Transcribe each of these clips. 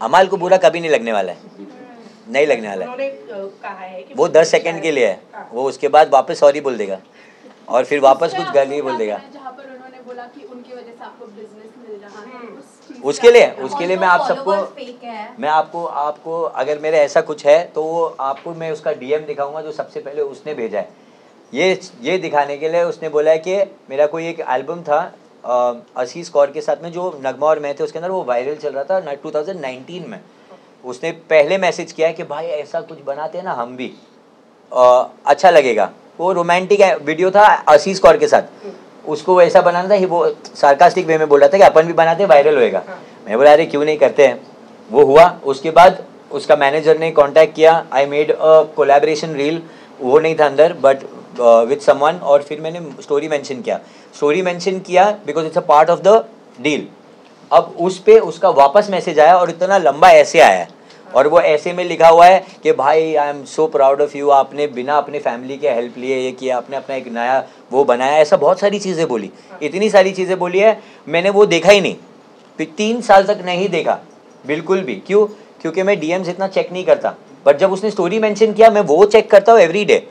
अमाल को बुरा कभी नहीं लगने वाला है, नहीं लगने वाला है। उन्होंने कहा है कि वो 10 सेकंड के लिए है, वो उसके बाद वापस सॉरी बोल देगा और फिर वापस कुछ गाली बोल देगा। जहाँ पर उन्होंने बोला कि उनकी वजह से आपको बिजनेस मिल रहा है, उसके लिए मैं आप सबको, मैं आपको अगर मेरे ऐसा कुछ है तो वो आपको मैं उसका DM दिखाऊंगा जो सबसे पहले उसने भेजा है, ये दिखाने के लिए। उसने बोला है कि मेरा कोई एक एल्बम था असीस कौर के साथ में जो नगमा और मैं थे, उसके अंदर वो वायरल चल रहा था 2019 में। उसने पहले मैसेज किया है कि भाई ऐसा कुछ बनाते हैं ना हम भी, अच्छा लगेगा। वो रोमांटिक वीडियो था असीस कौर के साथ, उसको ऐसा बनाना था, वो सार्कास्टिक वे में बोल रहा था कि अपन भी बनाते वायरल होएगा। मैं बोला अरे क्यों नहीं करते हैं, वो हुआ। उसके बाद उसका मैनेजर ने कांटेक्ट किया, I made a collaboration reel, वो नहीं था अंदर बट विद समवन, और फिर मैंने स्टोरी मेंशन किया because it's a part of the deal. अब उस पे उसका वापस मैसेज आया और इतना लंबा ऐसे आया है, और वो ऐसे में लिखा हुआ है कि भाई I am so proud of you, आपने बिना अपने फैमिली के हेल्प लिए ये किया, आपने अपना एक नया वो बनाया, ऐसा बहुत सारी चीज़ें बोली, इतनी सारी चीज़ें बोली है। मैंने वो देखा ही नहीं, 3 साल तक नहीं देखा बिल्कुल भी। क्यों? क्योंकि मैं DMs इतना चेक नहीं करता, बट जब उसने स्टोरी मेंशन किया मैं वो चेक करता हूँ एवरी डे।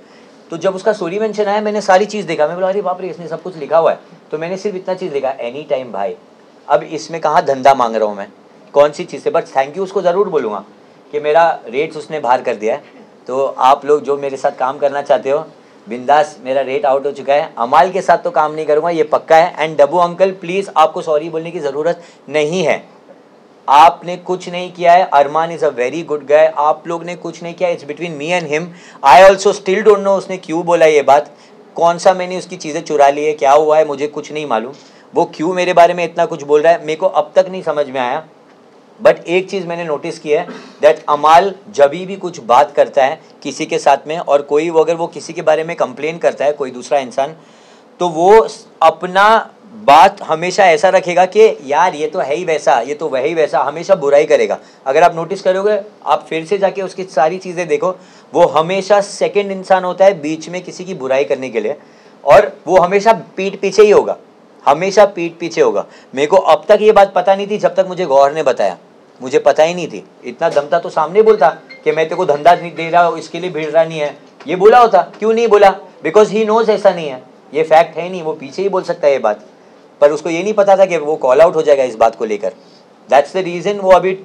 तो जब उसका स्टोरी मेंशन आया मैंने सारी चीज़ देखा, मैं बोला अरे बाप रे इसने सब कुछ लिखा हुआ है। तो मैंने सिर्फ इतना चीज़ देखा, एनी टाइम भाई। अब इसमें कहाँ धंधा मांग रहा हूँ मैं, कौन सी चीज़ से, बट थैंक यू उसको ज़रूर बोलूँगा कि मेरा रेट्स उसने बाहर कर दिया है। तो आप लोग जो मेरे साथ काम करना चाहते हो बिंदास, मेरा रेट आउट हो चुका है। अमाल के साथ तो काम नहीं करूँगा, ये पक्का है। एंड डब्बू अंकल प्लीज़ आपको सॉरी बोलने की ज़रूरत नहीं है, आपने कुछ नहीं किया है। Armaan is a very good guy, आप लोग ने कुछ नहीं किया, it's between me and him. I also still don't know उसने क्यों बोला ये बात, कौन सा मैंने उसकी चीज़ें चुरा ली है, क्या हुआ है मुझे कुछ नहीं मालूम, वो क्यों मेरे बारे में इतना कुछ बोल रहा है मेरे को अब तक नहीं समझ में आया। बट एक चीज़ मैंने नोटिस की है दैट अमाल जब भी कुछ बात करता है किसी के साथ में, और कोई वो अगर वो किसी के बारे में कंप्लेन करता है कोई दूसरा इंसान, तो वो अपना बात हमेशा ऐसा रखेगा कि यार ये तो है ही वैसा, ये तो वही वैसा, हमेशा बुराई करेगा। अगर आप नोटिस करोगे, आप फिर से जाके उसकी सारी चीज़ें देखो, वो हमेशा सेकंड इंसान होता है बीच में किसी की बुराई करने के लिए, और वो हमेशा पीठ पीछे ही होगा, हमेशा पीठ पीछे होगा। मेरे को अब तक ये बात पता नहीं थी जब तक मुझे गौहर ने बताया, मुझे पता ही नहीं थी। इतना दम था तो सामने बोलता कि मैं तेरे को धंधा नहीं दे रहा, इसके लिए भिड़ रहा नहीं है, ये बोला होता। क्यों नहीं बोला? बिकॉज ही नोज ऐसा नहीं है, ये फैक्ट है नहीं, वो पीछे ही बोल सकता है ये बात, पर उसको ये नहीं पता था कि वो कॉल आउट हो जाएगा इस बात को लेकर। दैट्स द रीज़न वो अभी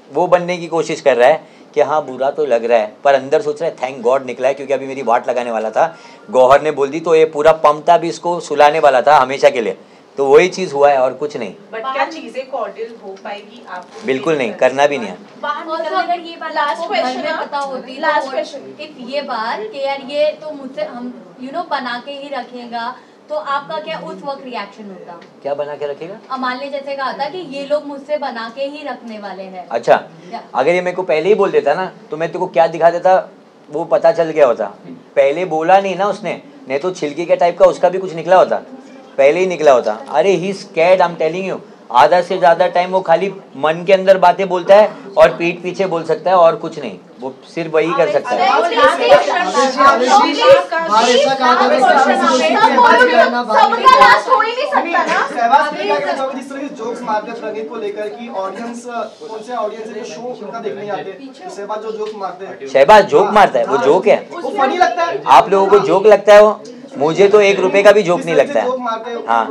वो बनने की कोशिश कर रहा है कि हाँ बुरा तो लग रहा है, पर अंदर सोच रहा है थैंक गॉड निकला है, क्योंकि अभी मेरी वाट लगाने वाला था, गौहर ने बोल दी तो ये पूरा पंपटा भी इसको सुलाने वाला था हमेशा के लिए। तो वही चीज़ हुआ है और कुछ नहीं। बट क्या चीजें कॉर्डियल हो पाएगी आपको? बिल्कुल नहीं, करना भी नहीं है। अगर ये बात लास्ट क्वेश्चन पता होती, लास्ट क्वेश्चन, इफ ये बात कि यार ये तो मुझसे हम बना के ही रखेगा, तो आपका क्या उस वक्त रिएक्शन होता? क्या बना के रखेगा? अमाल ने जैसे कहा था कि ये लोग मुझसे बना के ही रखने वाले हैं। अच्छा, अगर ये मेरे को पहले ही बोल देता ना तो मैं तेरे को क्या दिखा देता वो पता चल गया होता। पहले बोला नहीं ना उसने, नहीं तो छिलके के टाइप का उसका भी कुछ निकला होता, पहले ही निकला होता। अरे he scared, I am telling you. आधा से ज़्यादा टाइम वो खाली मन के अंदर बातें बोलता है और पीठ पीछे बोल सकता है और कुछ नहीं, वो सिर्फ वही कर सकता है। शहबाज जोक मारता है, वो जोक है, आप लोगों को जोक लगता है वो, मुझे तो 1 रुपए का भी जोक नहीं लगता है। हाँ,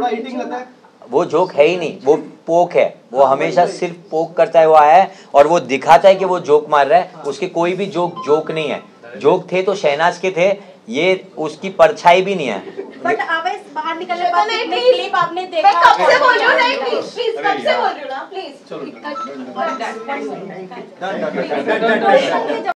वो जोक है ही नहीं, वो पोक है, वो हमेशा सिर्फ पोक करता है। वो आया है और वो दिखाता है कि वो जोक मार रहा है, उसके कोई भी जोक नहीं है। जोक थे तो शहनाज के थे, ये उसकी परछाई भी नहीं है। बट आवेश बाहर निकलने बाद क्लिप आपने देखा, मैं कब से बोल रही हूं, नहीं प्लीज कब से बोल रही हूं ना, प्लीज।